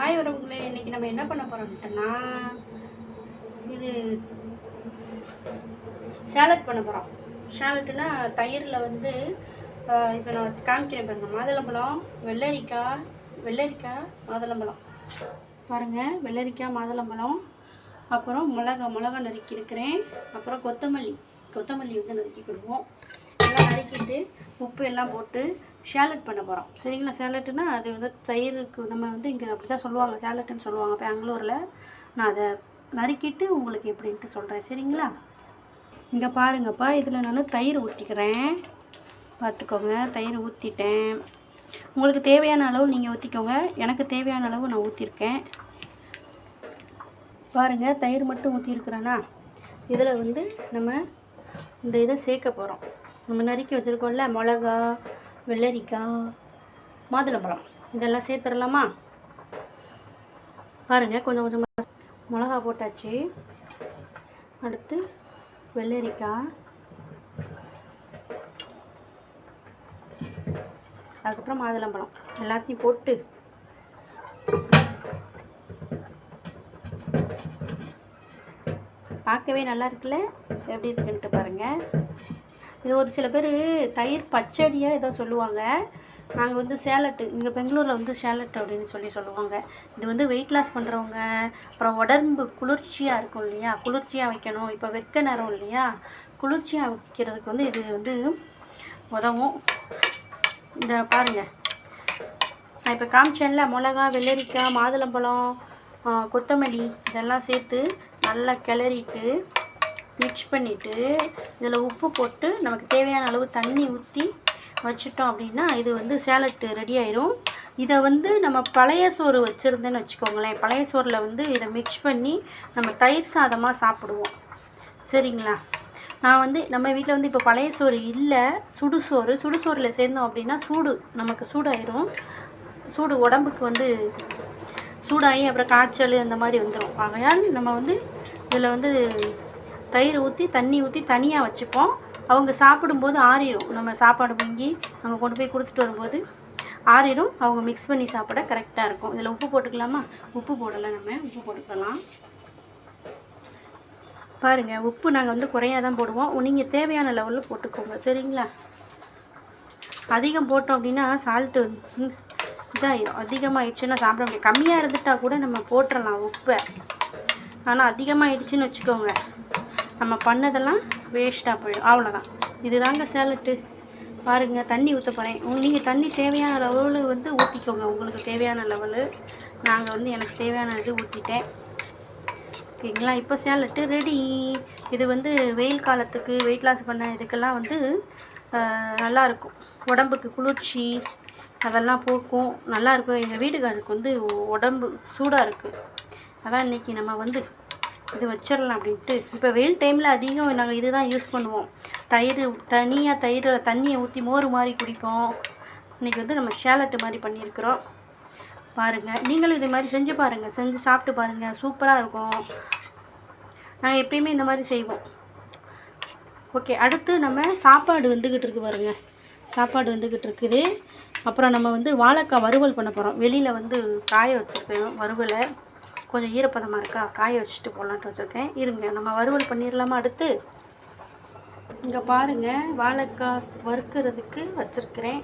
Hi உறவுகளே, இன்றைக்கி நம்ம என்ன பண்ண போகிறோம்னா இது சேலட் பண்ண போகிறோம். சேலட்டுனா தயிரில் வந்து இப்போ நான் காமிக்கிறேன் பாருங்கள். மாதுளம்பழம், வெள்ளரிக்காய் மாதுளம்பழம் பாருங்கள். வெள்ளரிக்காய் மாதுளம்பழம், அப்புறம் மிளகா நறுக்கியிருக்கிறேன். அப்புறம் கொத்தமல்லி வந்து நறுக்கிக்கிடுவோம். எல்லாம் நறுக்கிட்டு உப்பு எல்லாம் போட்டு சேலட் பண்ண போகிறோம். சரிங்களா? சேலட்டுனா அது வந்து தயிருக்கு நம்ம வந்து இங்கே அப்படி தான் சொல்லுவாங்க, சேலட்டுன்னு சொல்லுவாங்க பெங்களூரில். நான் அதை நறுக்கிட்டு உங்களுக்கு எப்படின்ட்டு சொல்கிறேன். சரிங்களா? இங்கே பாருங்கப்பா, இதில் நான் தயிர் ஊற்றிக்கிறேன். பார்த்துக்கோங்க, தயிர் ஊற்றிட்டேன். உங்களுக்கு தேவையான அளவு நீங்கள் ஊற்றிக்கோங்க. எனக்கு தேவையான அளவு நான் ஊற்றிருக்கேன். பாருங்கள், தயிர் மட்டும் ஊற்றிருக்கிறேன்னா இதில் வந்து நம்ம இந்த இதை சேர்க்க போகிறோம். நம்ம நறுக்கி வச்சுருக்கோம்ல, மிளகா, வெள்ளரிக்காய், மாதுளம்பழம், இதெல்லாம் சேர்த்துடலாமா? பாருங்கள், கொஞ்சம் கொஞ்சமாக மிளகா போட்டாச்சு. அடுத்து வெள்ளரிக்காய், அதுக்கப்புறம் மாதுளம்பழம் எல்லாத்தையும் போட்டு பார்க்கவே நல்லா இருக்குல்ல? எப்படி இருக்குன்ட்டு பாருங்கள். இது ஒரு சில பேர் தயிர் பச்சடியாக ஏதோ சொல்லுவாங்க. நாங்கள் வந்து சேலட்டு, இங்கே பெங்களூரில் வந்து சேலட் அப்படின்னு சொல்லுவாங்க. இது வந்து வெயிட் லாஸ் பண்ணுறவங்க, அப்புறம் உடம்பு குளிர்ச்சியாக இருக்கும் இல்லையா, குளிர்ச்சியாக வைக்கணும். இப்போ வெக்க நேரம் இல்லையா, குளிர்ச்சியாக வைக்கிறதுக்கு வந்து இது வந்து உதவும். இந்த பாருங்கள், நான் இப்போ காமிச்சேன்ல, மிளகா, வெள்ளரிக்காய், மாதுளம்பழம், கொத்தமல்லி இதெல்லாம் சேர்த்து நல்லா கிளறிட்டு மிக்ஸ் பண்ணிவிட்டு இதில் உப்பு போட்டு நமக்கு தேவையான அளவு தண்ணி ஊற்றி வச்சிட்டோம் அப்படின்னா இது வந்து சேலட்டு ரெடி ஆயிரும். இதை வந்து நம்ம பழைய சோறு வச்சுருந்தேன்னு வச்சுக்கோங்களேன், பழைய சோறில் வந்து இதை மிக்ஸ் பண்ணி நம்ம தயிர் சாதமாக சாப்பிடுவோம். சரிங்களா? நான் வந்து நம்ம வீட்டில் வந்து இப்போ பழைய சோறு இல்லை, சுடுசோறில் சேர்ந்தோம் அப்படின்னா நமக்கு சூடாயிரும். சூடு உடம்புக்கு வந்து சூடாகி அப்புறம் காய்ச்சல் அந்த மாதிரி வந்துடும். ஆகையால் நம்ம வந்து இதில் வந்து தயிர் ஊற்றி தண்ணி ஊற்றி தனியாக வச்சுப்போம். அவங்க சாப்பிடும்போது ஆறிடும். நம்ம சாப்பாடு வாங்கி அங்கே கொண்டு போய் கொடுத்துட்டு வரும்போது ஆறிடும். அவங்க மிக்ஸ் பண்ணி சாப்பிட கரெக்டாக இருக்கும். இதில் உப்பு போட்டுக்கலாமா? உப்பு போடலை, நம்ம உப்பு போட்டுக்கலாம். பாருங்கள், உப்பு நாங்கள் வந்து குறையாக தான் போடுவோம். நீங்கள் தேவையான லெவலில் போட்டுக்கோங்க. சரிங்களா? அதிகம் போட்டோம் அப்படின்னா சால்ட்டு இதாகிடும். அதிகமாகிடுச்சுன்னா சாப்பிட முடியாது. கம்மியாக இருந்துட்டால் கூட நம்ம போட்டுடலாம் உப்பை. ஆனால் அதிகமாகிடுச்சின்னு வச்சுக்கோங்க, நம்ம பண்ணதெல்லாம் வேஸ்ட்டாக போயிடும். அவ்வளோதான். இதுதாங்க சேலட்டு. பாருங்கள், தண்ணி ஊற்ற போகிறேன். நீங்கள் தண்ணி தேவையான லெவலில் வந்து ஊற்றிக்கோங்க, உங்களுக்கு தேவையான லெவலு. நாங்கள் வந்து எனக்கு தேவையான இது ஊற்றிட்டேன். ஓகேங்களா? இப்போ சேலட்டு ரெடி. இது வந்து வெயில் காலத்துக்கு வெயிட் லாஸ் பண்ண இதுக்கெல்லாம் வந்து நல்லாயிருக்கும். உடம்புக்கு குளிர்ச்சி அதெல்லாம் போக்கும், நல்லாயிருக்கும். எங்கள் வீட்டுக்காருக்கு வந்து உடம்பு சூடாக இருக்குது. அதான் இன்றைக்கி நம்ம வந்து இது வச்சிடலாம் அப்படின்ட்டு. இப்போ வெயில் டைமில் அதிகம் நாங்கள் இது தான் யூஸ் பண்ணுவோம். தயிரில் தண்ணியை ஊற்றி மோர் மாதிரி குடிப்போம். இன்றைக்கி வந்து நம்ம சேலட்டு மாதிரி பண்ணியிருக்கிறோம். பாருங்கள், நீங்களும் இது மாதிரி செஞ்சு பாருங்கள், செஞ்சு சாப்பிட்டு பாருங்கள். சூப்பராக இருக்கும். நாங்கள் எப்பயுமே இந்த மாதிரி செய்வோம். ஓகே, அடுத்து நம்ம சாப்பாடு வந்துக்கிட்டு இருக்குது பாருங்கள். சாப்பாடு வந்துக்கிட்டு இருக்குது. அப்புறம் நம்ம வந்து வாழைக்காய் வறுவல் பண்ண போகிறோம். வெளியில் வந்து காய வச்சுருக்கேன் வறுவலை. கொஞ்சம் ஈரப்பதமாக இருக்கா, காய வச்சுட்டு போடலான்ட்டு வச்சுருக்கேன். இருங்க, நம்ம வறுவல் பண்ணிடலாமா? அடுத்து இங்கே பாருங்கள், வாழைக்காய் வறுக்கிறதுக்கு வச்சுருக்கிறேன்.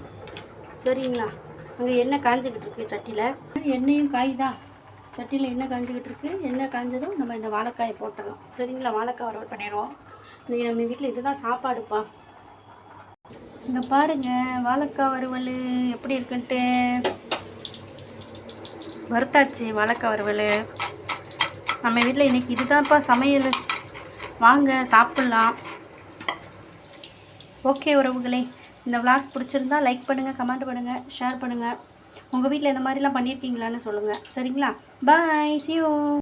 சரிங்களா? அங்கே எண்ணெய் காஞ்சிக்கிட்டு இருக்குது சட்டியில். எண்ணெயும் காய்தான், சட்டியில் எண்ணெய் காஞ்சிக்கிட்டு இருக்குது. எண்ணெய் காஞ்சதும் நம்ம இந்த வாழைக்காயை போட்டுடலாம். சரிங்களா? வாழைக்காய் வறுவல் பண்ணிடுவோம். இன்றைக்கி நம்ம வீட்டில் இதுதான் சாப்பாடுப்பா. இங்கே பாருங்கள், வாழைக்காய் வறுவல் எப்படி இருக்குன்ட்டு. வறுத்தாச்சு வாழைக்காய் வறுவல். நம்ம வீட்டில் இன்றைக்கி இதுதான்ப்பா சமையல். வாங்க சாப்பிட்லாம். ஓகே உறவுகளே, இந்த விளாக் பிடிச்சிருந்தா லைக் பண்ணுங்கள், கமெண்ட் பண்ணுங்கள், ஷேர் பண்ணுங்கள். உங்கள் வீட்டில் இந்த மாதிரிலாம் பண்ணியிருக்கீங்களான்னு சொல்லுங்கள். சரிங்களா? பாய், see you.